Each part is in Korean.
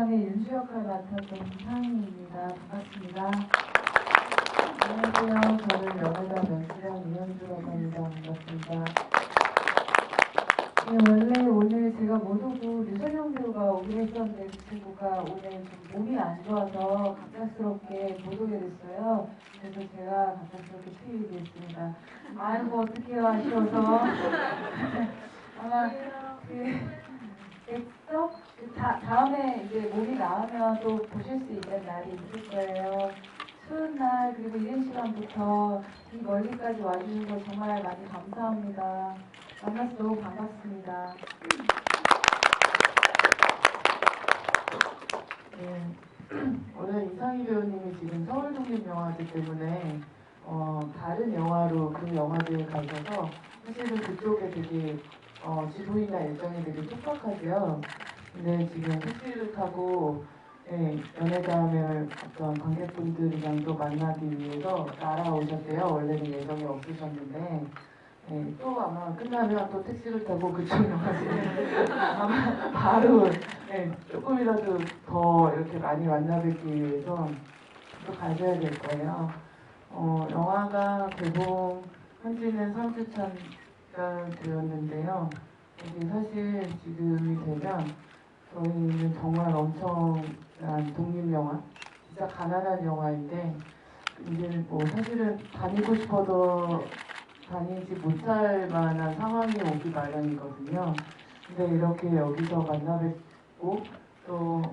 영화의 윤주 역할을 맡았던 상희입니다. 반갑습니다. 안녕하세요. 저는 연애다 연출한 이현주라고 합니다. 반갑습니다. 네, 원래 오늘 제가 못 오고 류선영 배우가 오기로 했었는데 그 친구가 오늘 좀 몸이 안 좋아서 갑작스럽게 못 오게 됐어요. 그래서 제가 갑작스럽게 투입이 됐습니다. 아이고 어떡해요 아쉬워서. 아마 다음에 이제 몸이 나으면 또 보실 수 있는 날이 있을 거예요. 추운 날 그리고 이른 시간부터 이 멀리까지 와주신 거 정말 많이 감사합니다. 만나서 너무 반갑습니다. 네, 오늘 이상희 배우님이 지금 서울독립영화제 때문에 다른 영화로 그 영화제에 가셔서 사실은 그쪽에 되게 지도이나 일정이 되게 촉박하세요. 근데 지금 택시를 타고 연예담을 어떤 관객분들이랑도 만나기 위해서 날아오셨대요. 원래는 예정이 없으셨는데 또 아마 끝나면 또 택시를 타고 그쪽 영화제에 아마 바로 조금이라도 더 이렇게 많이 만나 뵙기 위해서 또 가셔야 될 거예요. 영화가 개봉한 지는 3주차가 되었는데요. 이게 사실 지금이 되면 저희는 정말 엄청난 독립영화, 진짜 가난한 영화인데 이제 뭐 사실은 다니고 싶어도 다니지 못할 만한 상황이 오기 마련이거든요. 근데 이렇게 여기서 만나 뵙고 또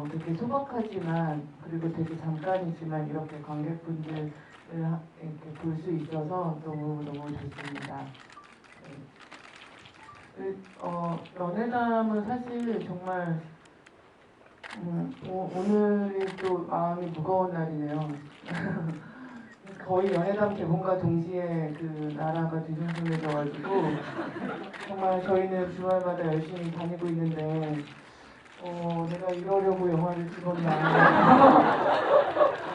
되게 소박하지만 그리고 되게 잠깐이지만 이렇게 관객분들을 이렇게 볼 수 있어서 너무너무 좋습니다. 연애담은 사실 정말 오늘이 또 마음이 무거운 날이네요. 거의 연애담 개봉과 동시에 그 나라가 뒤숭숭해져가지고 정말 저희는 주말마다 열심히 다니고 있는데 내가 이러려고 영화를 찍었나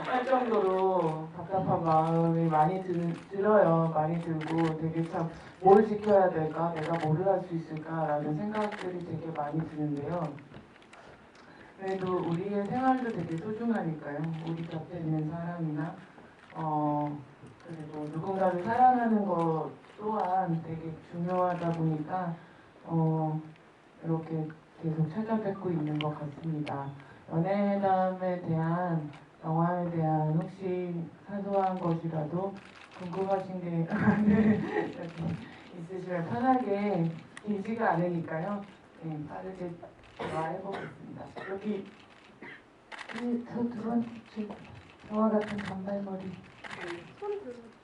할 정도로 답답한 마음이 많이 들어요. 많이 들고 되게 참 뭘 지켜야 될까? 내가 뭐를 할 수 있을까라는 생각들이 되게 많이 드는데요. 그래도 우리의 생활도 되게 소중하니까요. 우리 곁에 있는 사람이나 그리고 누군가를 사랑하는 것 또한 되게 중요하다 보니까 이렇게 계속 찾아뵙고 있는 것 같습니다. 연애담에 대한 영화에 대한 혹시 사소한 것이라도 궁금하신 게 있으시면 편하게 길지가 않으니까요. 빠르게 대화해보겠습니다. 여기 저 두 번째 저와 같은 단발머리. 소리 들으세요.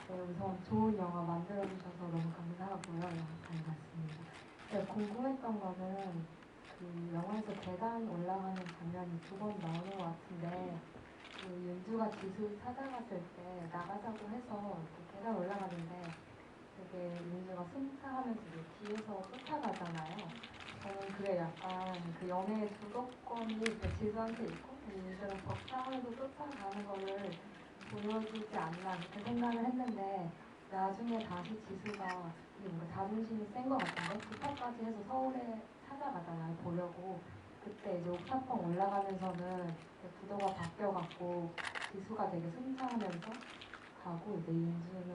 네, 우선 좋은 영화 만들어주셔서 너무 감사하고요. 영화 잘 봤습니다. 네, 궁금했던 거는 그 영화에서 계단 올라가는 장면이 두 번 나오는 것 같은데 그 윤주가 지수 찾아갔을 때 나가자고 해서 이렇게 계단 올라가는데 되게 윤주가 승차하면서 뒤에서 쫓아가잖아요. 저는 그게 약간 그 연애의 주도권이 지수한테 있고 윤주가 벅차면서 쫓아가는 거를 보여주지 않나 그렇게 생각을 했는데 나중에 다시 지수가 이게 뭔가 자존심이 센 것 같은데 부탁까지 해서 서울에 찾아가잖아요. 보려고. 그때 이제 옥탑방 올라가면서는 구도가 바뀌어갖고 지수가 되게 승차하면서 가고 이제 윤주는 좀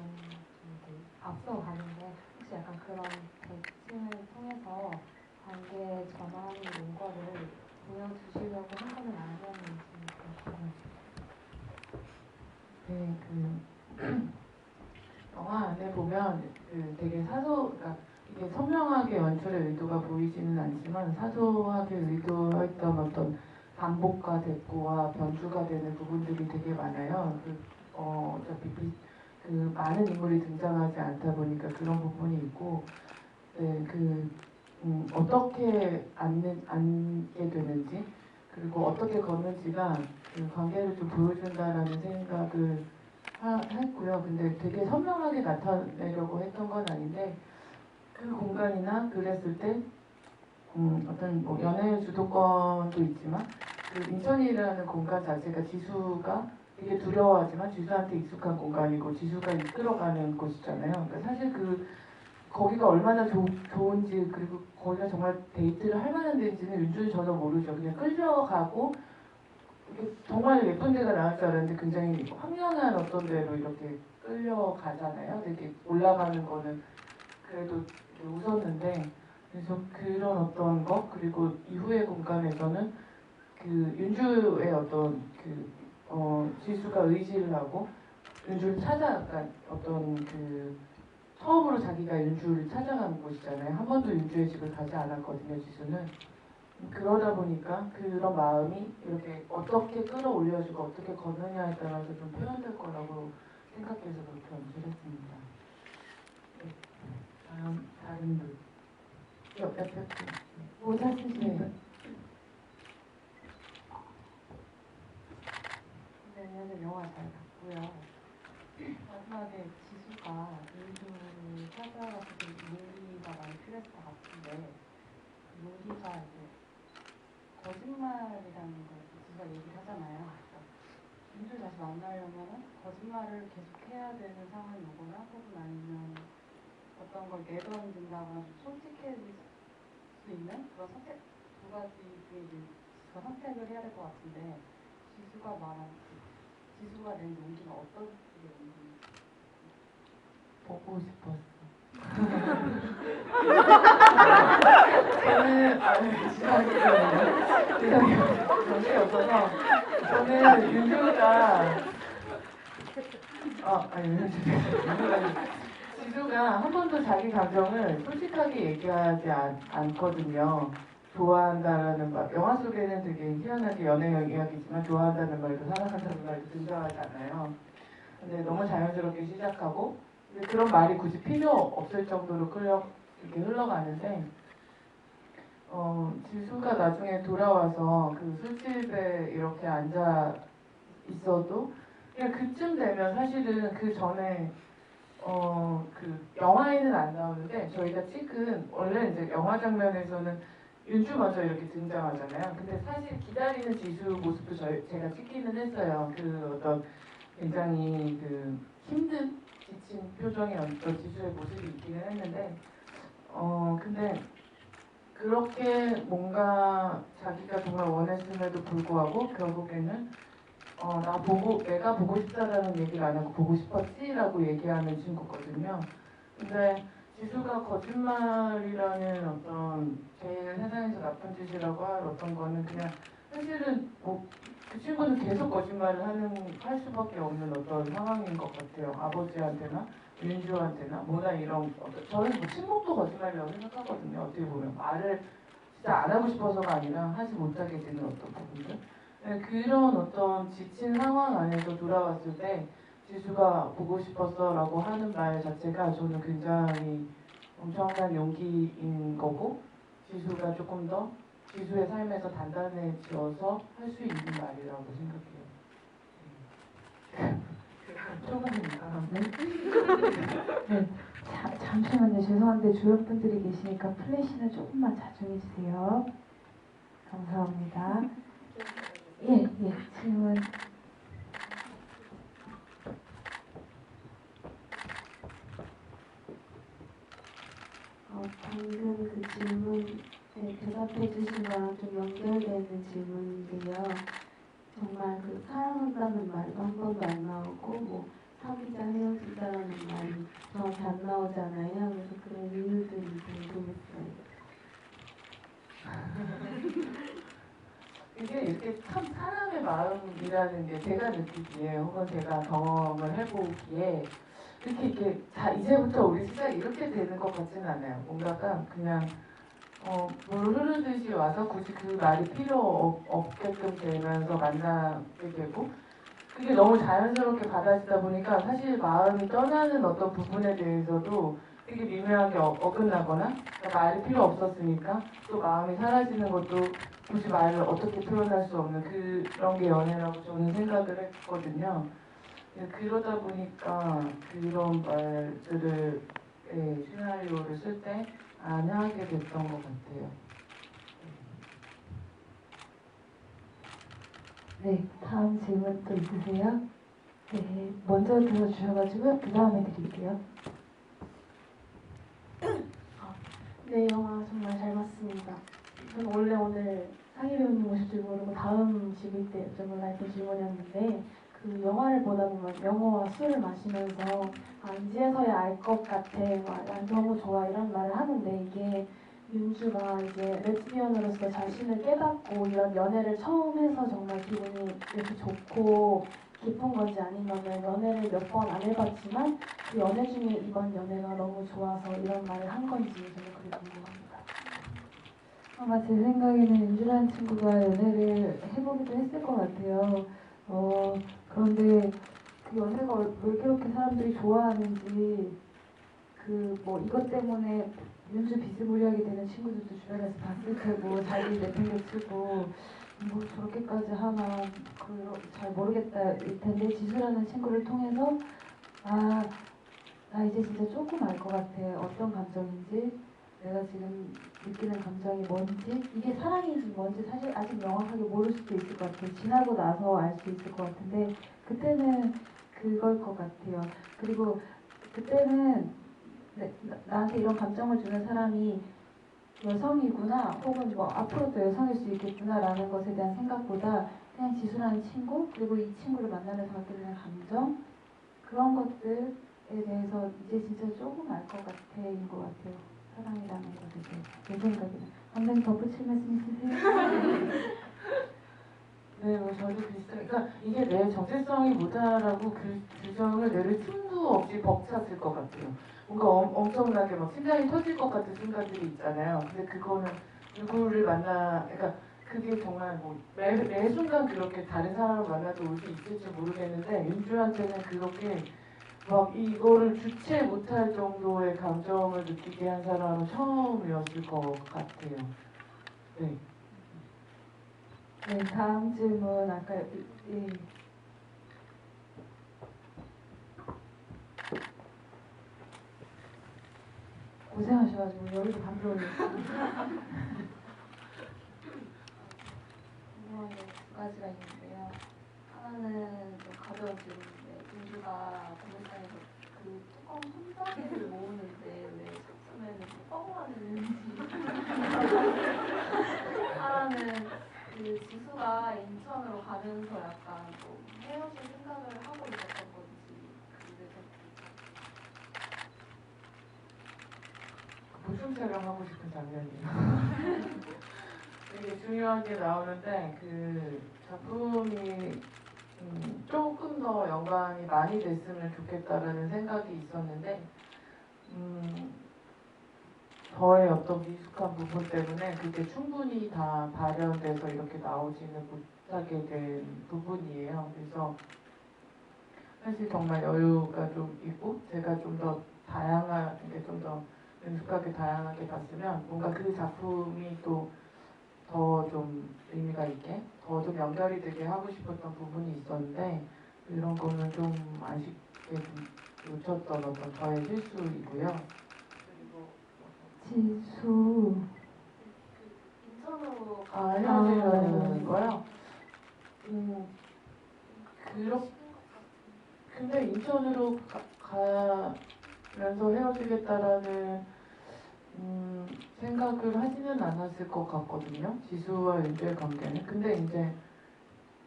이렇게 앞서가는데 혹시 약간 그런 대칭을 통해서 관계 전환이 온 거를 보여주시려고 한 거는 아니었는지 궁금해요. 네, 영화 안에 보면 되게 그러니까 이게 선명하게 연출의 의도가 보이지는 않지만 사소하게 의도했던 어떤 반복과 대꾸와 변주가 되는 부분들이 되게 많아요. 어차피 많은 인물이 등장하지 않다 보니까 그런 부분이 있고, 어떻게 앉게 되는지 그리고 어떻게 걷는지가 그 관계를 좀 보여준다라는 생각을 했고요. 근데 되게 선명하게 나타내려고 했던 건 아닌데 그 공간이나 그랬을 때 어떤 뭐 연애의 주도권도 있지만 그 인천이라는 공간 자체가 지수가 되게 두려워하지만 지수한테 익숙한 공간이고 지수가 이끌어가는 곳이잖아요. 그러니까 사실 거기가 얼마나 좋은지 그리고 거기가 정말 데이트를 할 만한 데인지는 윤주는 전혀 모르죠. 그냥 끌려가고 이게 정말 예쁜 데가 나올 줄 알았는데 굉장히 황량한 어떤 데로 이렇게 끌려가잖아요. 되게 올라가는 거는 그래도 이렇게 웃었는데 그래서 그런 어떤 것 그리고 이후의 공간에서는 그 윤주의 어떤 지수가 의지를 하고 윤주를 찾아간 어떤 처음으로 자기가 윤주를 찾아간 곳이잖아요. 한 번도 윤주의 집을 가지 않았거든요, 지수는. 그러다 보니까 그런 마음이 이렇게 어떻게 끌어올려주고 어떻게 걷느냐에 따라서 좀 표현될 거라고 생각해서 그렇게 연출했습니다. 네. 다른 분. 옆에 분. 모자 쓰시는 분. 네, 영화 잘 봤고요. 마지막에 지수가 윤주를 찾아가지고 용기가 많이 필요했을 것 같은데 용기가 이제 거짓말이라는 걸 지수가 얘기를 하잖아요. 그러니까 윤주를 다시 만나려면 거짓말을 계속 해야 되는 상황이 오거나 혹은 아니면 어떤 걸 내던진다거나 좀 솔직해질 수 있는 그런 선택 두 가지 중에 이제 지수가 선택을 해야 될 것 같은데 지수가 낸 용기는 어떤 식의 용기인지 보고 싶었어. 정신이 없어서 저는 윤주가 지수가 한 번도 자기 감정을 솔직하게 얘기하지 않거든요. 좋아한다라는 말, 영화 속에는 되게 희한하게 연애 이야기지만 좋아한다는 말도 사랑한다는 말도 등장하지 않아요. 근데 너무 자연스럽게 시작하고 근데 그런 말이 굳이 필요 없을 정도로 이렇게 흘러가는데 지수가 나중에 돌아와서 그 술집에 이렇게 앉아 있어도 그냥 그쯤 되면 사실은 그 전에 그 영화에는 안 나오는데 저희가 찍은 원래 이제 영화 장면에서는 윤주 먼저 이렇게 등장하잖아요. 근데 사실 기다리는 지수 모습도 제가 찍기는 했어요. 그 어떤 굉장히 힘든 지친 표정의 어떤 지수의 모습이 있기는 했는데 근데 그렇게 뭔가 자기가 정말 원했음에도 불구하고 결국에는 내가 보고 싶다라는 얘기를 안 하고 보고 싶었지라고 얘기하는 친구거든요. 근데 지수가 거짓말이라는 어떤 제일 세상에서 나쁜 짓이라고 할 어떤 거는 그냥 사실은 뭐 그 친구는 계속 거짓말을 할 수밖에 없는 어떤 상황인 것 같아요. 아버지한테나 윤주한테나 뭐나 이런 저는 뭐 친목도 거짓말이라고 생각하거든요. 어떻게 보면 말을 진짜 안 하고 싶어서가 아니라 하지 못하게 되는 어떤 부분들. 네, 그런 어떤 지친 상황 안에서 돌아왔을 때 지수가 보고 싶었어 라고 하는 말 자체가 저는 굉장히 엄청난 용기인 거고 지수가 조금 더 지수의 삶에서 단단해져서 할 수 있는 말이라고 생각해요. 조금이니까. 네. 잠시만요. 죄송한데 주변 분들이 계시니까 플래시는 조금만 자중해 주세요. 감사합니다. 예, 질문. 방금 그 질문에 대답해 주신 거랑 좀 연결되는 질문인데요. 정말 그 사랑한다는 말도 한 번도 안 나오고 뭐 사귀자 헤어지자라는 말이 정확히 안 나오잖아요. 그래서 그런 이유들이 궁금했어요. 이게 이렇게 참 사람의 마음이라는 게 제가 느끼기에 혹은 제가 경험을 해보기에 이렇게 이제부터 우리 시작이 이렇게 되는 것 같지는 않아요. 뭔가가 그냥 물 흐르듯이 와서 굳이 그 말이 필요 없게끔 되면서 만나게 되고 그게 너무 자연스럽게 받아지다 보니까 사실 마음이 떠나는 어떤 부분에 대해서도 되게 미묘하게 어긋나거나 그러니까 말이 필요 없었으니까 또 마음이 사라지는 것도 굳이 말을 어떻게 표현할 수 없는 그런 게 연애라고 저는 생각을 했거든요. 그러다 보니까 그런 말들을 시나리오를 쓸 때 안 하게 됐던 것 같아요. 네, 다음 질문 또 있으세요? 네, 먼저 들어주셔가지고 그 다음에 드릴게요. 네, 영화 정말 잘 봤습니다. 저는 원래 오늘 상희 배우님 오실 줄 모르고 다음 집일 때 여쭤볼라 했던 질문이었는데 그 영화를 보다 보면 영어와 술을 마시면서 아 이제서야 알 것 같아, 난 너무 좋아 이런 말을 하는데 이게 윤주가 이제 레즈비언으로서 자신을 깨닫고 이런 연애를 처음 해서 정말 기분이 이렇게 좋고 깊은 건지 아니면은 연애를 몇 번 안 해봤지만 그 연애 중에 이번 연애가 너무 좋아서 이런 말을 한 건지 저는 그게 궁금합니다. 아마 제 생각에는 윤주라는 친구가 연애를 해보기도 했을 것 같아요. 그런데 그 연애가 왜 그렇게 사람들이 좋아하는지 그 뭐 이것 때문에 윤주 비스무리하게 되는 친구들도 주변에서 봤을 테고 자기 내팽개치고 뭐 저렇게까지 하나 잘 모르겠다 일 텐데 지수라는 친구를 통해서 아 나 이제 진짜 조금 알 것 같아. 어떤 감정인지, 내가 지금 느끼는 감정이 뭔지, 이게 사랑인지 뭔지 사실 아직 명확하게 모를 수도 있을 것 같아요. 지나고 나서 알 수 있을 것 같은데 그때는 그걸 것 같아요. 그리고 그때는 나한테 이런 감정을 주는 사람이 여성이구나 혹은 뭐 앞으로도 여성일 수 있겠구나라는 것에 대한 생각보다 그냥 지수라는 친구 그리고 이 친구를 만나면서 갖게 되는 감정 그런 것들에 대해서 이제 진짜 조금 알 것 같아인 것 같아요. 사랑이라는 것에 대해서 제 생각에는. 선생님 덧붙일 말씀 있으세요? 네, 뭐 저도 비슷해요. 그러니까 이게 내 정체성이 뭐다라고 규정을 내릴 틈도 없이 벅찼을 것 같아요. 뭔가 엄청나게 막 심장이 터질 것 같은 순간들이 있잖아요. 근데 그거는 누구를 그러니까 그게 정말 뭐 매 순간 그렇게 다른 사람을 만나도 올 수 있을지 모르겠는데 윤주한테는 그렇게 막 이거를 주체 못할 정도의 감정을 느끼게 한 사람은 처음이었을 것 같아요. 네. 네, 다음 질문 아까 예. 고생하셔가지고 여기도 반 들어오셨어요. 궁금한 게 두 가지가 있는데요. 하나는 좀 가벼운 질문인데 윤주가 공연장에서 그 뚜껑 손잡이를 모으는데 왜 쳤으면 뚜껑을 하는지 하나는 그 지수가 인천으로 가면서 약간 좀 헤어질 생각을 하고 있었던 건지 그게 보충 촬영하고 싶은 장면이에요. 되게 중요하게 나오는데 그 작품이 조금 더 연관이 많이 됐으면 좋겠다라는 생각이 있었는데 저의 어떤 미숙한 부분 때문에 그게 충분히 다 발현돼서 이렇게 나오지는 못하게 된 부분이에요. 그래서 사실 정말 여유가 좀 있고 제가 좀 더 다양하게 좀 더 능숙하게 다양하게 봤으면 뭔가 그 작품이 또 더 좀 의미가 있게 더 좀 연결이 되게 하고 싶었던 부분이 있었는데 이런 거는 좀 아쉽게 좀 놓쳤던 어떤 저의 실수이고요. 그리고 지수 인천으로 헤어지려는 거요. 그렇 근데 인천으로 가면서 헤어지겠다라는 생각을 하지는 않았을 것 같거든요. 지수와 윤주의 관계는. 근데 이제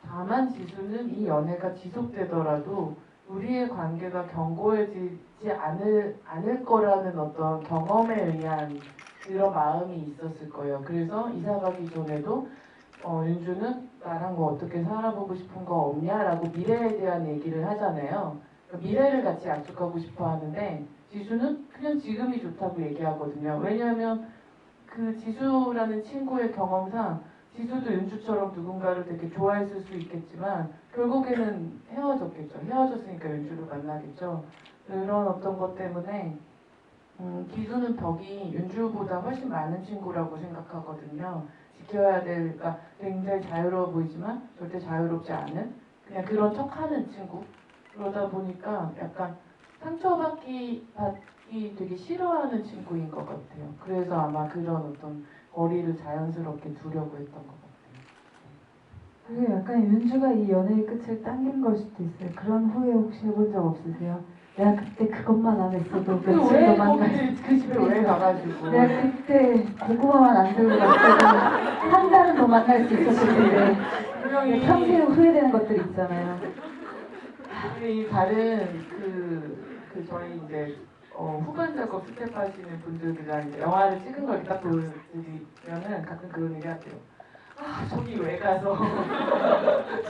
다만 지수는 이 연애가 지속되더라도 우리의 관계가 견고해지지 않을 거라는 어떤 경험에 의한 그런 마음이 있었을 거예요. 그래서 이사 가기 전에도 윤주는 나랑 뭐 어떻게 살아보고 싶은 거 없냐라고 미래에 대한 얘기를 하잖아요. 그러니까 미래를 같이 약속하고 싶어 하는데 지수는 그냥 지금이 좋다고 얘기하거든요. 왜냐하면 그 지수라는 친구의 경험상 지수도 윤주처럼 누군가를 되게 좋아했을 수 있겠지만 결국에는 헤어졌겠죠. 헤어졌으니까 윤주를 만나겠죠. 그런 어떤 것 때문에 기수는 덕이 윤주보다 훨씬 많은 친구라고 생각하거든요. 지켜야 될, 그러니까 굉장히 자유로워 보이지만 절대 자유롭지 않은 그냥 그런 척하는 친구. 그러다 보니까 약간 상처받기 되게 싫어하는 친구인 것 같아요. 그래서 아마 그런 어떤 거리를 자연스럽게 두려고 했던 것 같아요. 그게 약간 윤주가 이 연애의 끝을 당긴 걸 수도 있어요. 그런 후회 혹시 해본 적 없으세요? 내가 그때 그것만 안 했어도 왜 며칠 더 만날 거기 그 집에 왜 가가지고 내가 그때 고구마만 안 들고 갔어도 한 달은 더 만날 수 있었을 텐데 분명히 평생 후회되는 것들 있잖아요. 이 다른 저희 이제 후반 작업 스텝하시는 분들이랑 이제 영화를 찍은 걸 딱 보여드리면은 가끔 그런 얘기 하세요. 아 저기 왜 가서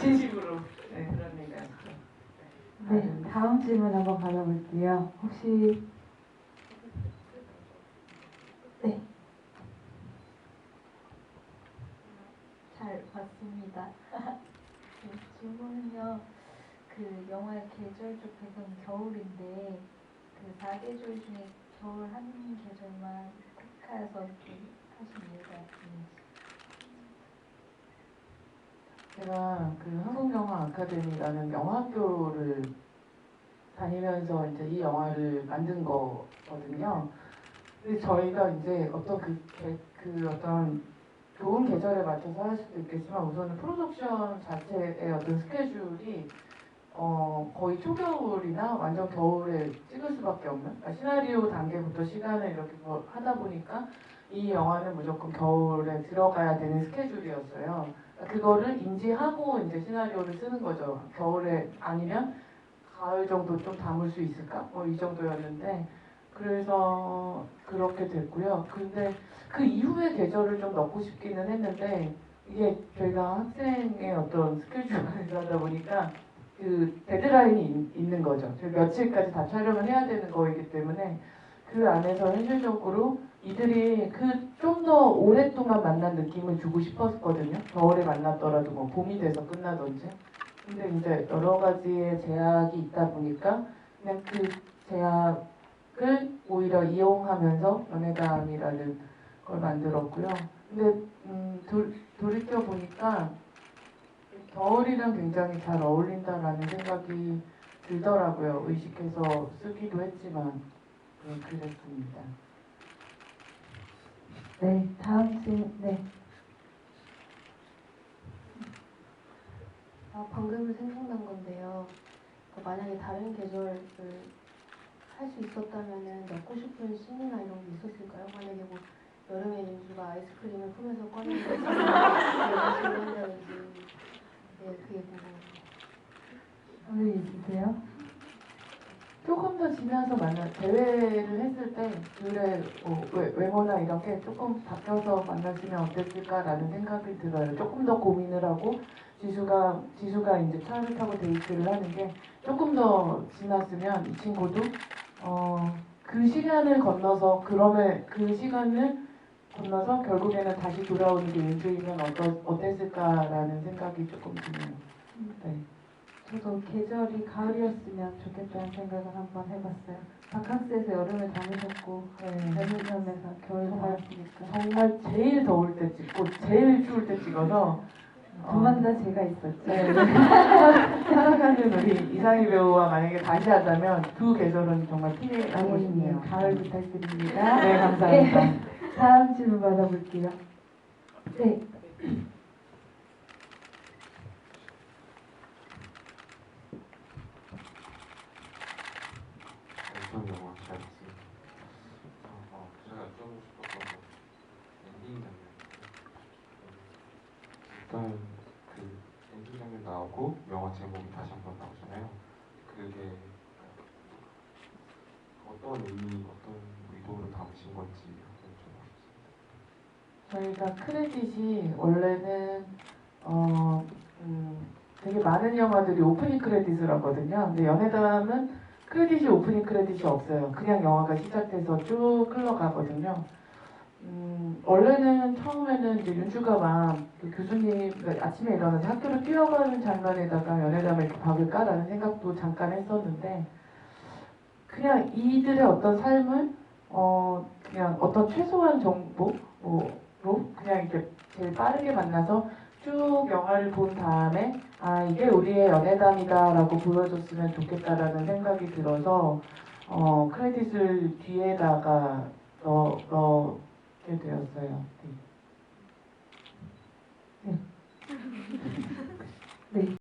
진심으로 그런 얘기 하시죠. 네, 다음 질문 한번 받아볼게요. 혹시 네, 잘 봤습니다. 네, 질문은요. 그 영화의 계절 쪽에서는 겨울인데 그 4계절 중에 겨울 한 계절만 택해서 이렇게 하신 이유가 있는지. 제가 그 한국영화 아카데미라는 영화학교를 다니면서 이제 이 영화를 만든 거거든요. 근데 저희가 이제 어떤 어떤 좋은 계절에 맞춰서 할 수도 있겠지만 우선은 프로덕션 자체의 어떤 스케줄이 거의 초겨울이나 완전 겨울에 찍을 수밖에 없는 그러니까 시나리오 단계부터 시간을 이렇게 하다 보니까 이 영화는 무조건 겨울에 들어가야 되는 스케줄이었어요. 그러니까 그거를 인지하고 이제 시나리오를 쓰는 거죠. 겨울에 아니면 가을 정도 좀 담을 수 있을까? 뭐 이 정도였는데 그래서 그렇게 됐고요. 근데 그 이후의 계절을 좀 넣고 싶기는 했는데 이게 저희가 학생의 어떤 스케줄을 하다 보니까 그 데드라인이 있는 거죠. 저희 며칠까지 다 촬영을 해야 되는 거이기 때문에 그 안에서 현실적으로 이들이 그 좀 더 오랫동안 만난 느낌을 주고 싶었거든요. 겨울에 만났더라도 뭐 봄이 돼서 끝나든지. 근데 이제 여러 가지의 제약이 있다 보니까 그냥 그 제약을 오히려 이용하면서 연애담이라는 걸 만들었고요. 근데 돌이켜 보니까 겨울이랑 굉장히 잘 어울린다라는 생각이 들더라고요. 의식해서 쓰기도 했지만 그랬습니다. 네, 다음 질문 네. 방금 생각난 건데요. 만약에 다른 계절을 할 수 있었다면은 넣고 싶은 씬이나 이런 게 있었을까요? 만약에 뭐 여름에 윤주가 아이스크림을 품에서 꺼내는 한다든지 네, 그게 궁금해요. 오늘 있으세요? 조금 더 지나서 대회를 했을 때 둘의 외모나 이런 게 조금 바뀌어서 만났으면 어땠을까라는 생각이 들어요. 조금 더 고민을 하고 지수가 이제 차를 타고 데이트를 하는 게 조금 더 지났으면 이 친구도 그 시간을 건너서 그 시간을 건너서 결국에는 다시 돌아오는 게 윤주이면 어땠을까라는 생각이 조금 드네요. 네. 저도 계절이 가을이었으면 좋겠다는 생각을 한번 해봤어요. 바캉스에서 여름을 다니셨고 베트남에서 겨울 살았으니까 정말 제일 더울 때 찍고 제일 추울 때 찍어서 두 번 다 제가 있었죠. 네. 살아가는 우리 이상희 배우와 만약에 다시 하자면 두 계절은 정말 피해가고 싶네요. 가을 부탁드립니다. 네, 감사합니다. 네, 다음 질문 받아볼게요. 네, 어떤 영화 잘 봤습니다. 제가 여쭤보고 싶었던 건 엔딩 장면인데 일단 그 엔딩 장면 나오고 영화 제목이 다시 한번 나오잖아요. 그게 어떤 의미, 어떤 의도를 담으신 건지 저희가 크레딧이 원래는 되게 많은 영화들이 오프닝 크레딧을 하거든요. 근데 연애담은 크레딧이 오프닝 크레딧이 없어요. 그냥 영화가 시작돼서 쭉 흘러가거든요. 원래는 처음에는 이제 윤주가 막그 교수님 아침에 일어나서 학교로 뛰어가는 장면에다가 연애담을 이렇게 박을까라는 생각도 잠깐 했었는데 그냥 이들의 어떤 삶을 그냥 어떤 최소한 정보로 그냥 이렇게 제일 빠르게 만나서 쭉 영화를 본 다음에 이게 우리의 연애담이다라고 보여줬으면 좋겠다라는 생각이 들어서 크레딧을 뒤에다가 넣게 되었어요. 네. 네.